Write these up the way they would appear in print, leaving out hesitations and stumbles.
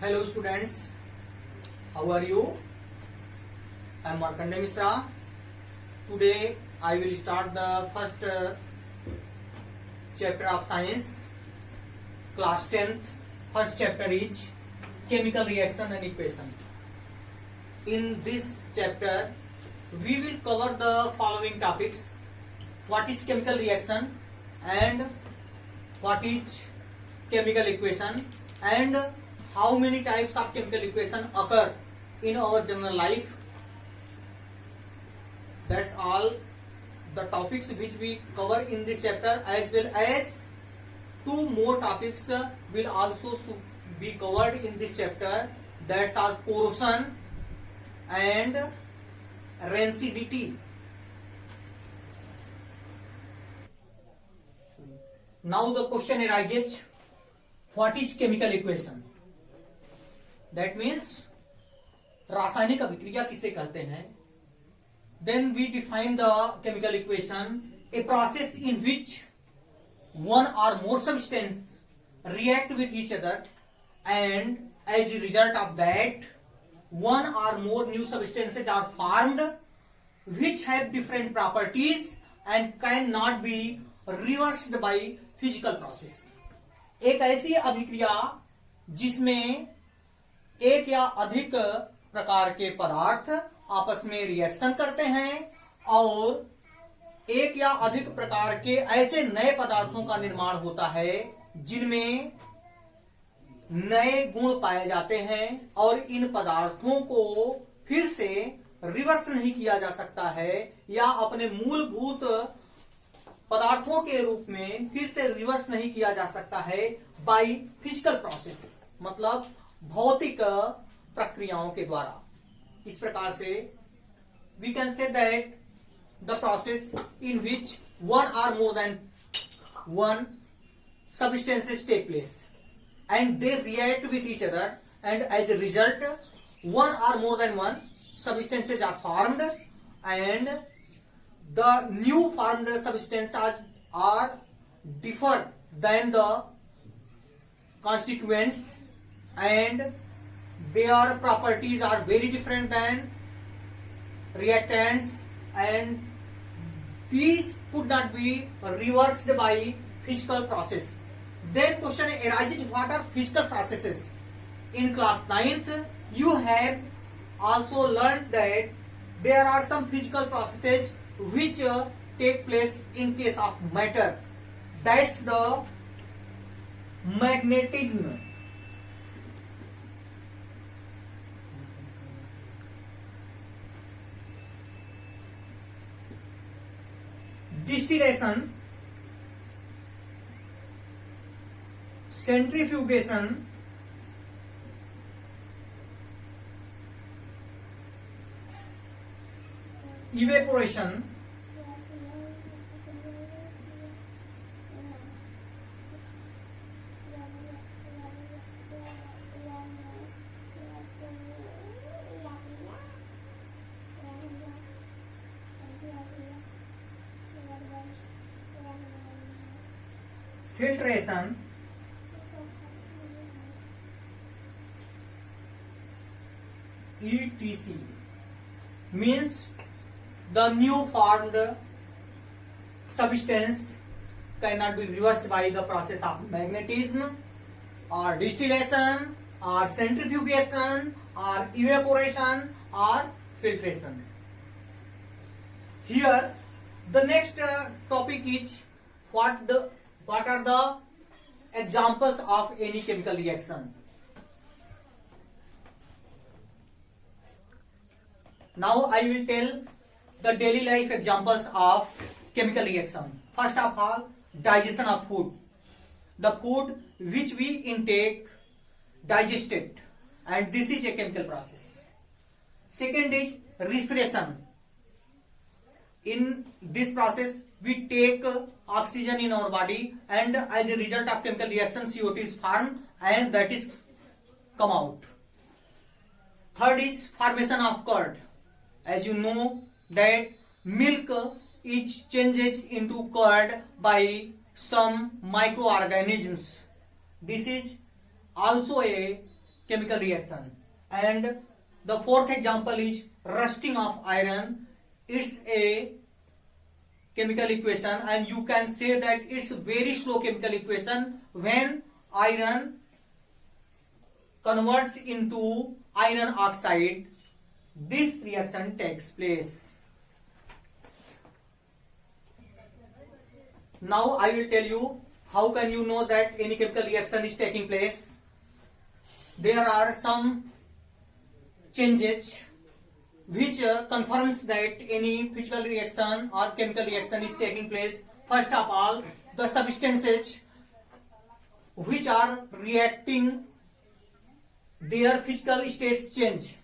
Hello students, how are you? I am Markandeya Misra. Today I will start the first chapter of science, class 10th. First chapter is chemical reaction and equation. In this chapter we will cover the following topics: what is chemical reaction and what is chemical equation, and how many types of chemical equation occur in our general life. That's all the topics which we cover in this chapter, as well as two more topics will also be covered in this chapter. That's our corrosion and rancidity. Now the question arises, what is chemical equation? That means रासायनिक अभिक्रिया किसे कहते हैं? Then we define the chemical equation: a process in which one or more substances react with each other, and as a result of that, one or more new substances are formed which have different properties and cannot be reversed by physical process. एक ऐसी अभिक्रिया जिसमें एक या अधिक प्रकार के पदार्थ आपस में रिएक्शन करते हैं और एक या अधिक प्रकार के ऐसे नए पदार्थों का निर्माण होता है जिनमें नए गुण पाए जाते हैं, और इन पदार्थों को फिर से रिवर्स नहीं किया जा सकता है या अपने मूलभूत पदार्थों के रूप में फिर से रिवर्स नहीं किया जा सकता है बाय फिजिकल प्रोसेस, मतलब भौतिक प्रक्रियाओं के द्वारा. इस प्रकार से we can say that the process in which one or more than one substances take place and they react with each other, and as a result one or more than one substances are formed, and the new formed substances are different than the constituents, and their properties are very different than reactants, and these could not be reversed by physical process. Then question arises, what are physical processes? In class 9th you have also learned that there are some physical processes which take place in case of matter. That's the magnetism. Distillation, centrifugation, evaporation, filtration, etc. means the new formed substance cannot be reversed by the process of magnetism or distillation or centrifugation or evaporation or filtration. Here the next topic is what are the examples of any chemical reaction. Now I will tell the daily life examples of chemical reaction. First of all, digestion of food. The food which we intake digested, and this is a chemical process. Second is respiration. In this process we take oxygen in our body, and as a result of chemical reaction CO2 is formed and that is come out. Third is formation of curd. As you know that milk is changes into curd by some microorganisms. This is also a chemical reaction. And the fourth example is rusting of iron. It's a chemical equation, and you can say that it's very slow chemical equation. When iron converts into iron oxide, this reaction takes place. Now I will tell you how can you know that any chemical reaction is taking place. There are some changes which confirms that any physical reaction or chemical reaction is taking place. First of all, the substances which are reacting, their physical states change.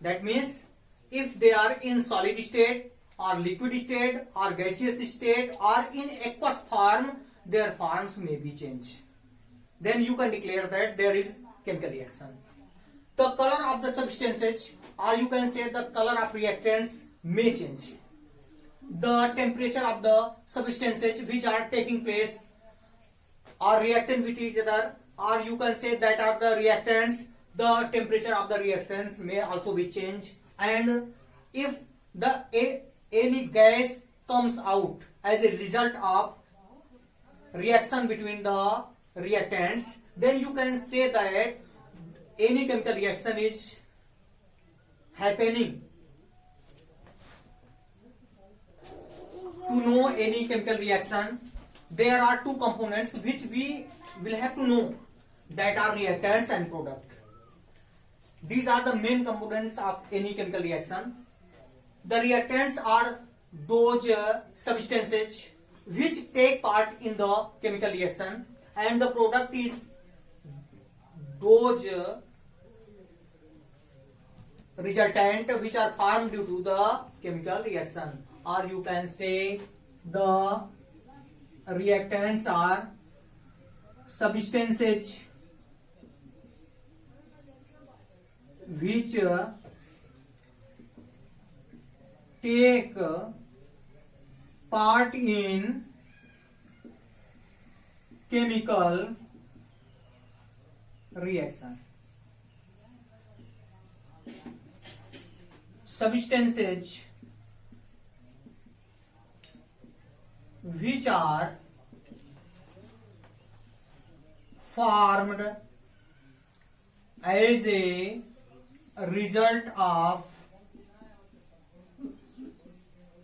That means if they are in solid state or liquid state or gaseous state or in aqueous form, their forms may be changed. Then you can declare that there is chemical reaction. The color of the substances, or you can say the color of reactants, may change. The temperature of the substances which are taking place are reactant with each other, or you can say that are the reactants, the temperature of the reactions may also be changed. And if any gas comes out as a result of reaction between the reactants, then you can say that any chemical reaction is happening. To know any chemical reaction, there are two components which we will have to know, that are reactants and product. These are the main components of any chemical reaction. The reactants are those substances which take part in the chemical reaction, and the product is those resultant which are formed due to the chemical reaction, or you can say the reactants are substances which take part in chemical reaction. Substances which are formed as a result of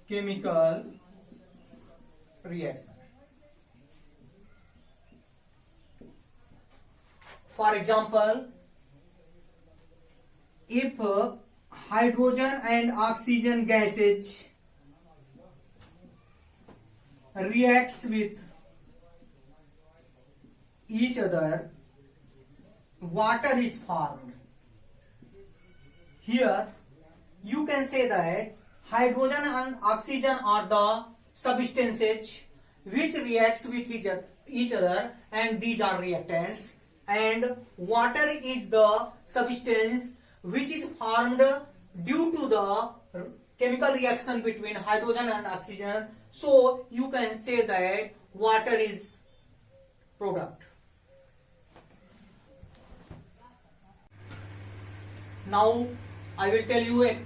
chemical reaction. For example, if hydrogen and oxygen gases reacts with each other, water is formed. Here you can say that hydrogen and oxygen are the substances which reacts with each other, and these are reactants, and water is the substance which is formed due to the chemical reaction between hydrogen and oxygen. So you can say that water is product. Now I will tell you a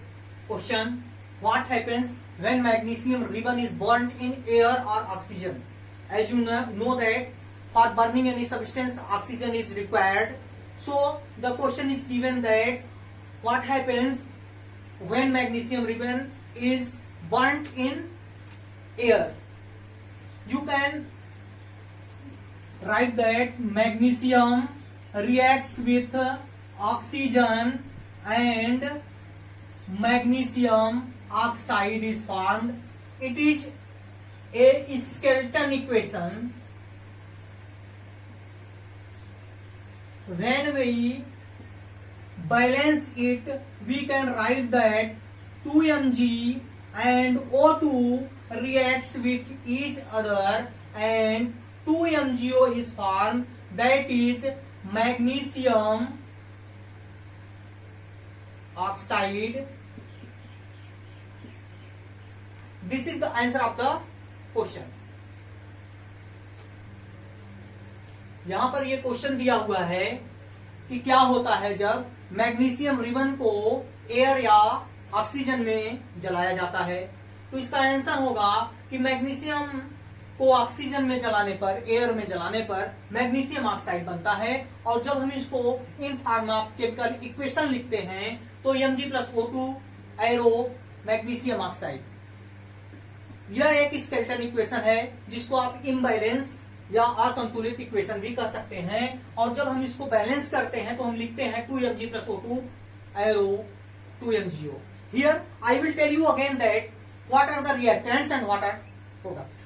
question. What happens when magnesium ribbon is burnt in air or oxygen? As you know that for burning any substance, oxygen is required. So the question is given that what happens when magnesium ribbon is burnt in air. You can write that magnesium reacts with oxygen and magnesium oxide is formed. It is a skeleton equation. When we balance it, we can write that 2Mg and O2 reacts with each other and 2MgO is formed, that is magnesium oxide. This is the answer of the question. यहां पर ये question दिया हुआ है कि क्या होता है जब मैग्नीशियम रिबन को एयर या ऑक्सीजन में जलाया जाता है। तो इसका आंसर होगा कि मैग्नीशियम को ऑक्सीजन में जलाने पर, एयर में जलाने पर मैग्नीशियम ऑक्साइड बनता है। और जब हम इसको in form of chemical equation लिखते हैं तो Mg+O2 एरो मैग्नीशियम ऑक्साइड। यह एक स्केलेटन इक्वेशन है जिसको आप इम्बैलेंस या असंतुलित इक्वेशन भी कह सकते हैं। और जब हम इसको बैलेंस करते हैं तो हम लिखते हैं 2Mg+O2 arrow 2MgO। Here I will tell you again that what are the reactants and what are product.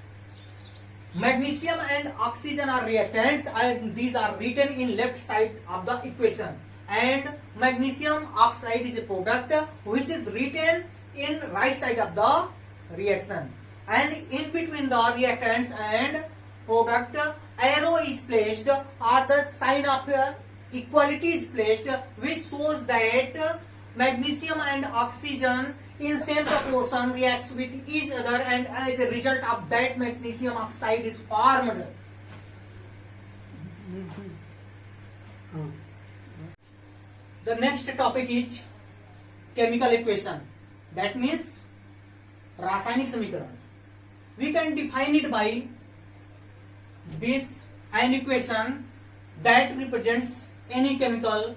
Magnesium and oxygen are reactants and these are written in left side of the equation, and magnesium oxide is a product which is written in right side of the reaction, and in between the reactants and product arrow is placed or the sign of equality is placed, which shows that magnesium and oxygen in same proportion reacts with each other, and as a result of that magnesium oxide is formed. The next topic is chemical equation, that means रासायनिक समीकरण. We can define it by this an equation that represents any chemical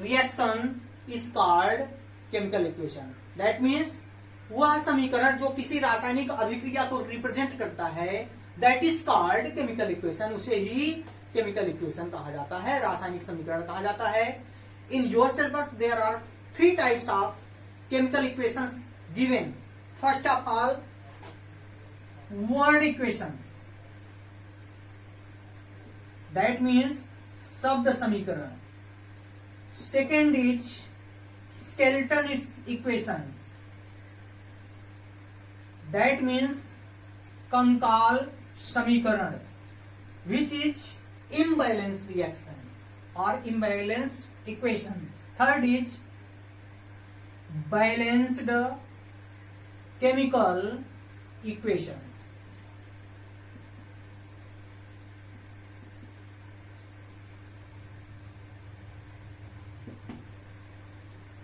reaction is called chemical equation. That means वह समीकरण जो किसी रासायनिक अभिक्रिया को represent करता है, that is called chemical equation. उसे ही chemical equation कहा जाता है, रासायनिक समीकरण कहा जाता है. In your syllabus there are 3 types of chemical equations given. First of all, word equation, that means शब्द समीकरण. Second is skeleton equation, that means कंकाल समीकरण, which is imbalance reaction or imbalance equation. Third is balanced chemical equation.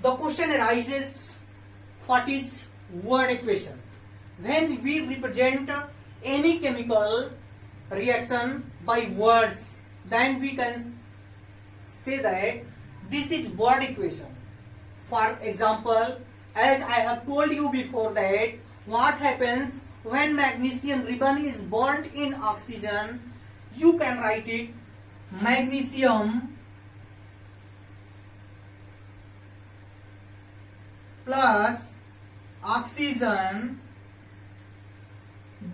The question arises, what is word equation? When we represent any chemical reaction by words, then we can say that this is word equation. For example, as I have told you before that what happens when magnesium ribbon is burnt in oxygen, you can write it magnesium plus oxygen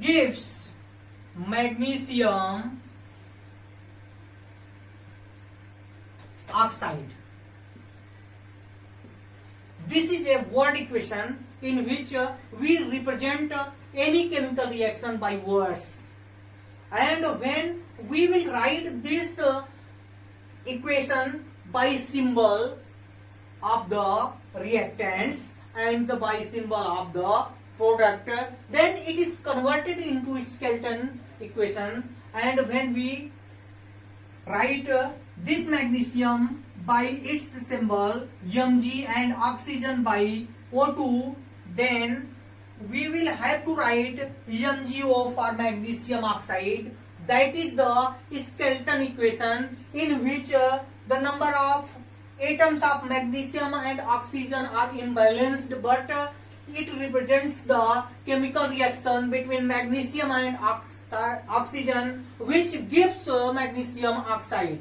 gives magnesium oxide. This is a word equation in which we represent any chemical reaction by words, and when we will write this equation by symbol of the reactants and by symbol of the product, then it is converted into skeleton equation. And when we write this magnesium by its symbol Mg and oxygen by O2, then we will have to write MgO for magnesium oxide. That is the skeleton equation in which the number of atoms of magnesium and oxygen are imbalanced, but it represents the chemical reaction between magnesium and oxygen, which gives magnesium oxide.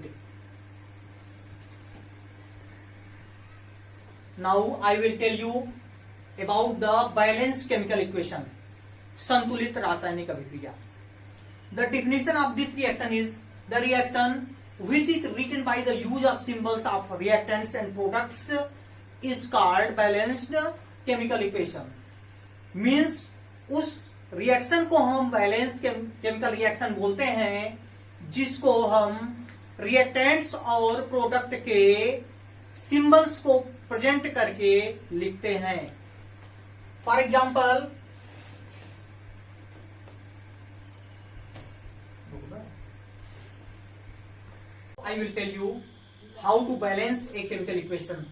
Now I will tell you about the balanced chemical equation, संतुलित रासायनिक अभिक्रिया. The definition of this reaction is the reaction which is written by the use of symbols of reactants and products is called balanced chemical equation. Means उस reaction को हम balance chemical reaction बोलते हैं जिसको हम रिएक्टेंट्स और product के symbols को प्रेजेंट करके लिखते हैं. For example, I will tell you how to balance a chemical equation.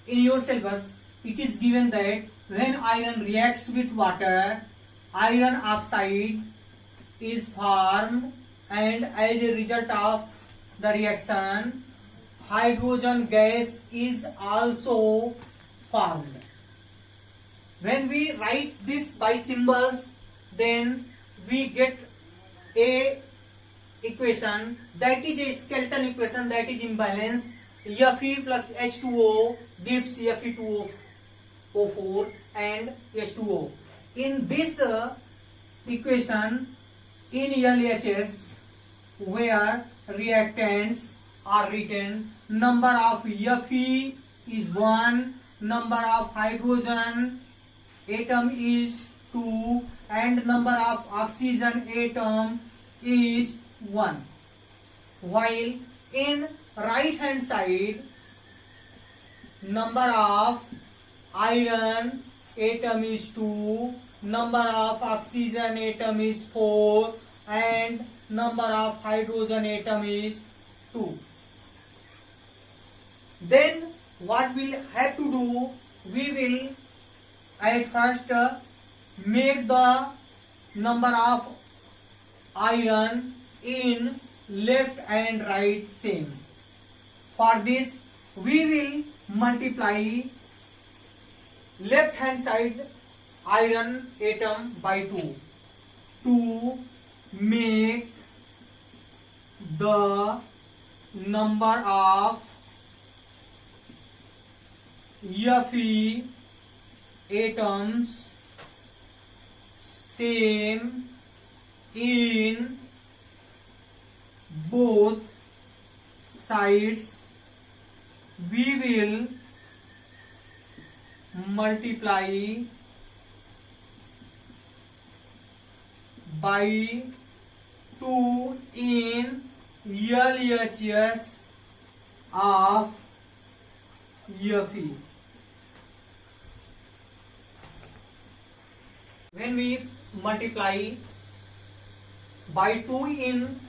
In your syllabus, it is given that when iron reacts with water, iron oxide is formed, and as a result of the reaction, hydrogen gas is also formed. When we write this by symbols, then we get a equation that is a skeleton equation, that is imbalance. Fe plus H2O gives Fe2O4 and H2O. In this equation, in LHS, where reactants are written, number of Fe is 1, number of hydrogen atom is 2, and number of oxygen atom is 1. While in right hand side, number of iron atom is 2, number of oxygen atom is 4, and number of hydrogen atom is 2. Then what we'll have to do, we will at first make the number of iron in left and right same. For this, we will multiply left hand side iron atom by 2 to make the number of Fe atoms same in both sides. We will multiply by 2 in LHS of Fe. When we multiply by 2 in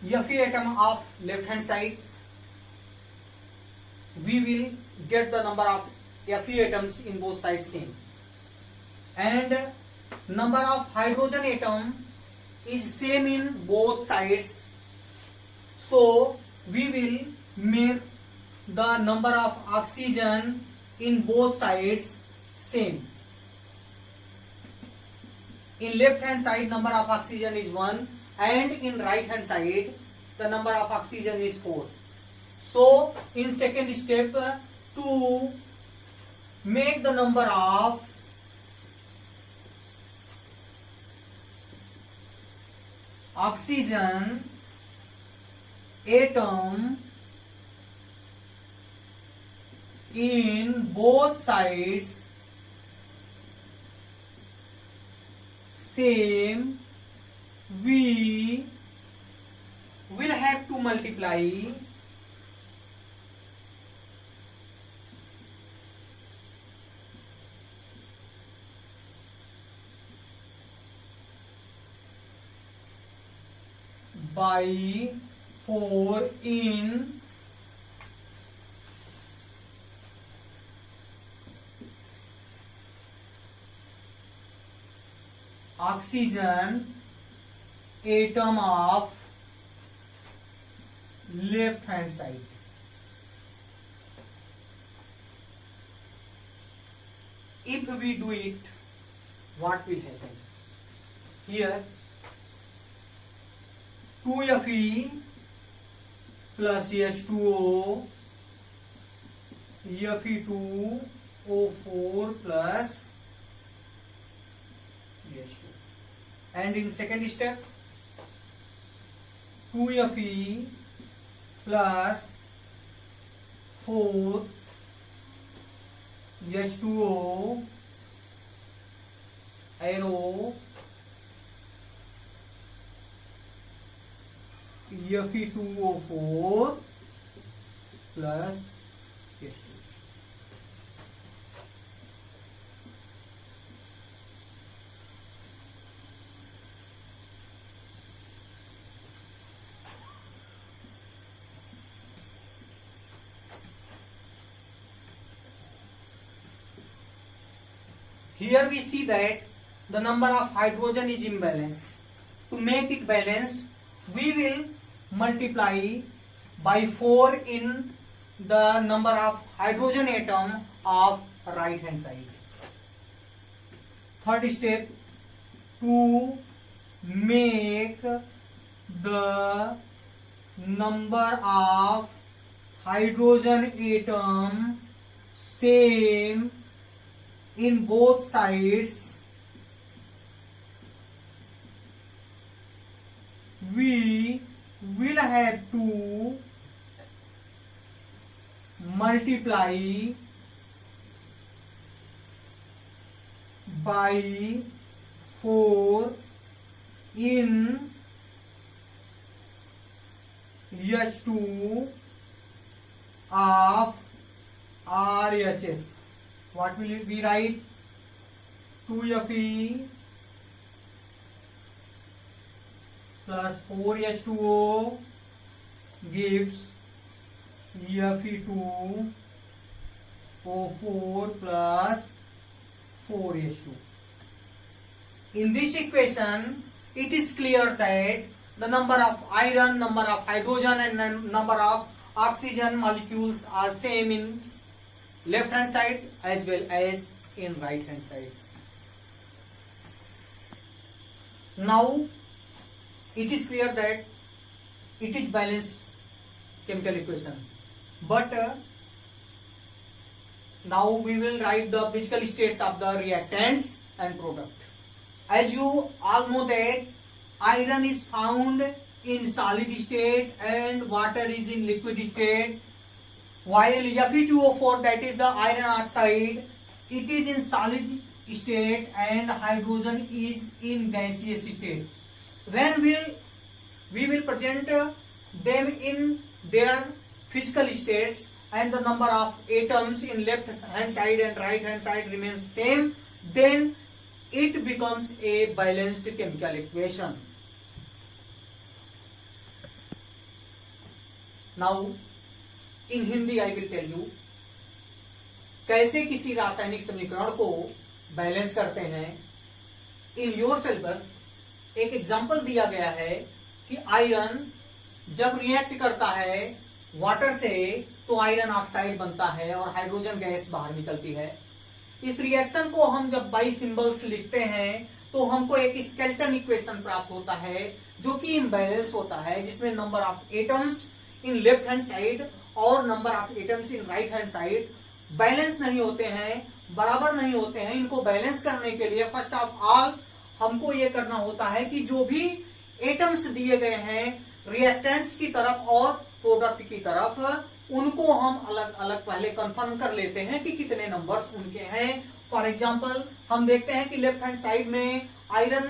Fe atom of left hand side, we will get the number of Fe atoms in both sides same, and number of hydrogen atom is same in both sides, so we will make the number of oxygen in both sides same. In left hand side, number of oxygen is 1, and in right hand side, the number of oxygen is 4. So in second step, to make the number of oxygen atom in both sides same, we will have to multiply by 4 in oxygen atom of left hand side. If we do it, what will happen? Here 2Fe plus H2O, Fe2O4 plus H2. And in second step, 2Fe plus 4 H2O arrow Fe2O4 plus H2. here we see that the number of hydrogen is imbalance. To make it balance, we will multiply by 4 in the number of hydrogen atom of right hand side. Third step, to make the number of hydrogen atom same in both sides, we will have to multiply by 4 in H2 of RHS. What will we write? 2Fe plus 4H2O gives Fe2O4 plus 4H2. In this equation, it is clear that the number of iron, number of hydrogen and number of oxygen molecules are same in left hand side as well as in right hand side. Now it is clear that it is balanced chemical equation, but now we will write the physical states of the reactants and product. As you all know that iron is found in solid state and water is in liquid state, while Fe2O4, that is the iron oxide, it is in solid state and hydrogen is in gaseous state. When we will present them in their physical states and the number of atoms in left hand side and right hand side remains same, then it becomes a balanced chemical equation. Now in Hindi I will tell you कैसे किसी रासायनिक समीकरण को balance करते हैं. In your syllabus एक example दिया गया है कि आयरन जब रिएक्ट करता है वाटर से तो आयरन ऑक्साइड बनता है और हाइड्रोजन गैस बाहर निकलती है. इस रिएक्शन को हम जब बाई सिंबल्स लिखते हैं तो हमको एक स्केलेटन इक्वेशन प्राप्त होता है जो कि इम्बैलेंस होता है, जिसमें number of atoms in left hand side और number of atoms in right hand side balance नहीं होते हैं, बराबर नहीं होते हैं. इनको बैलेंस करने के लिए फर्स्ट ऑफ ऑल हमको ये करना होता है कि जो भी एटम्स दिए गए हैं रिएक्टेंट्स की तरफ और प्रोडक्ट की तरफ, उनको हम अलग अलग पहले कंफर्म कर लेते हैं कि कितने नंबर्स उनके हैं. फॉर एग्जांपल हम देखते हैं कि लेफ्ट हैंड साइड में आयरन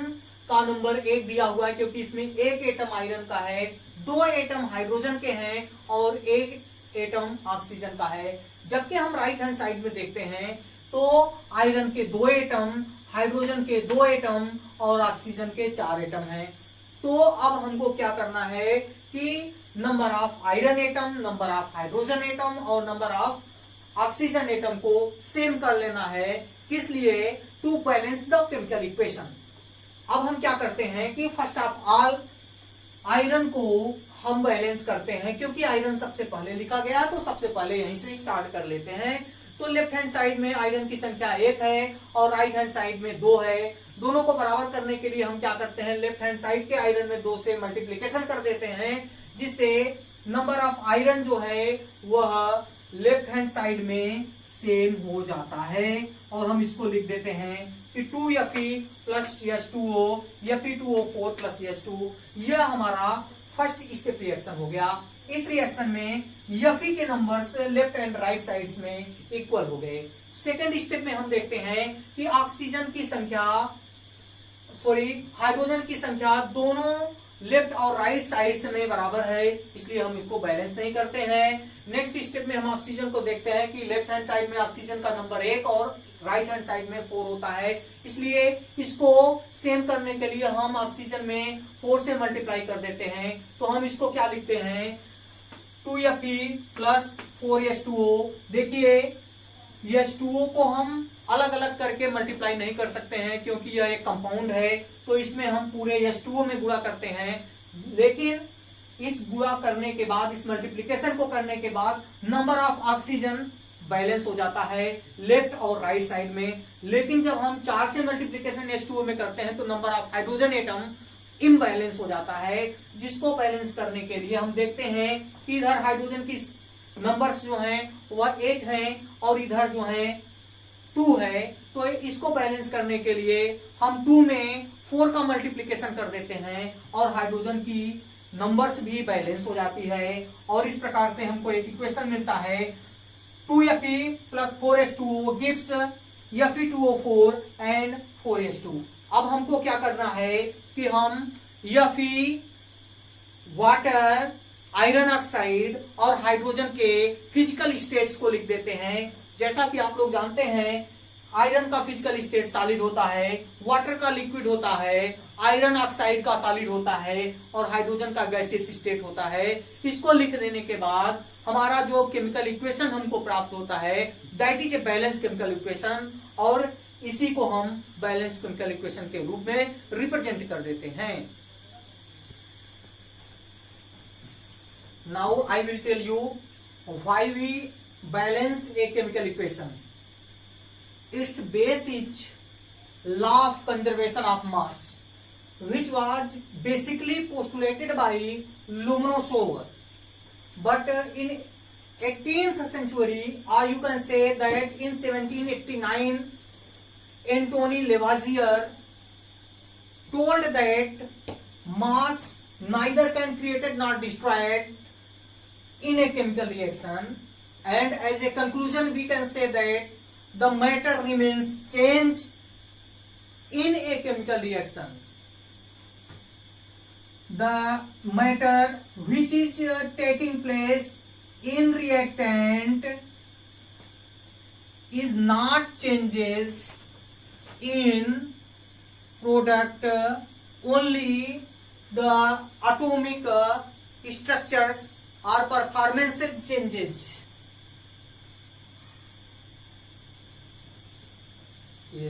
का नंबर 1 दिया हुआ है क्योंकि इसमें एक एटम आयरन का है, 2 एटम हाइड्रोजन के हैं और 1 एटम ऑक्सीजन का है. जबकि हम राइट हैंड साइड में देखते हैं तो आयरन के 2 एटम, हाइड्रोजन के 2 एटम और ऑक्सीजन के 4 एटम हैं. तो अब हमको क्या करना है कि number of iron atom, number of hydrogen atom और नंबर ऑफ ऑक्सीजन एटम को सेम कर लेना है. किस लिए? To balance the chemical equation. अब हम क्या करते हैं कि फर्स्ट ऑफ ऑल आयरन को हम बैलेंस करते हैं, क्योंकि आयरन सबसे पहले लिखा गया तो सबसे पहले यहीं से स्टार्ट कर लेते हैं. तो लेफ्ट हैंड साइड में आयरन की संख्या 1 है और राइट हैंड साइड में 2 है. दोनों को बराबर करने के लिए हम क्या करते हैं, लेफ्ट हैंड साइड के आयरन में 2 से मल्टीप्लीकेशन कर देते हैं, जिससे नंबर ऑफ आयरन जो है वह लेफ्ट हैंड साइड में सेम हो जाता है. और हम इसको लिख देते हैं कि 2Fe plus H2O, Fe2O4 plus H2, यह हमारा फर्स्ट स्टेप रिएक्शन हो गया. इस रिएक्शन में Fe के numbers left and right sides में इक्वल हो गए. सेकेंड स्टेप में हम देखते हैं कि ऑक्सीजन की संख्या, हाइड्रोजन की संख्या दोनों लेफ्ट और राइट साइड्स में बराबर है, इसलिए हम इसको बैलेंस नहीं करते हैं. नेक्स्ट स्टेप में हम ऑक्सीजन को देखते हैं कि लेफ्ट हैंड साइड में ऑक्सीजन का नंबर 1 और राइट हैंड साइड में 4 होता है, इसलिए इसको सेम करने के लिए हम ऑक्सीजन में 4 से मल्टीप्लाई कर देते हैं. तो हम इसको क्या लिखते हैं, 2Fe प्लस 4H2O. देखिए H2O को हम अलग अलग करके मल्टीप्लाई नहीं कर सकते हैं क्योंकि यह एक कंपाउंड है, तो इसमें हम पूरे H2O में गुणा करते हैं। लेकिन इस गुणा करने के बाद, इस मल्टीप्लीकेशन को करने के बाद नंबर ऑफ ऑक्सीजन बैलेंस हो जाता है लेफ्ट और राइट साइड में। लेकिन जब हम 4 से मल्टीप्लीकेशन H2O में करते हैं तो number of hydrogen atom imbalance हो जाता है, जिसको बैलेंस करने के लिए हम देखते हैं कि इधर हाइड्रोजन की नंबर्स जो हैं वह 8 हैं और इधर जो है 2 है। तो इसको बैलेंस करने के लिए हम 2 में 4 का मल्टीप्लीकेशन कर देते हैं और हाइड्रोजन की नंबर्स भी बैलेंस हो जाती है। और इस प्रकार से हमको एक इक्वेशन मिलता है 2Fe plus 4H2O gives Fe2O4 and 4H2। अब हमको क्या करना है कि हम Fe, वाटर, आयरन ऑक्साइड और हाइड्रोजन के फिजिकल स्टेट्स को लिख देते हैं। जैसा कि आप लोग जानते हैं आयरन का फिजिकल स्टेट सॉलिड होता है, वाटर का लिक्विड होता है, आयरन ऑक्साइड का सॉलिड होता है और हाइड्रोजन का गैसियस स्टेट होता है। इसको लिख देने के बाद हमारा जो केमिकल इक्वेशन हमको प्राप्त होता है that is a balance chemical equation, और इसी को हम बैलेंस केमिकल इक्वेशन के रूप में रिप्रेजेंट कर देते हैं। Now I will tell you why we balance a chemical equation. Its base is law of conservation of mass which was basically postulated by Lomonosov, but in 18th century, or you can say that in 1789 Antoine Lavoisier told that mass neither can created nor destroyed in a chemical reaction, and as a conclusion we can say that the matter remains changed in a chemical reaction. The matter which is taking place in reactant is not changes in product, only the atomic structures or performance changes. ये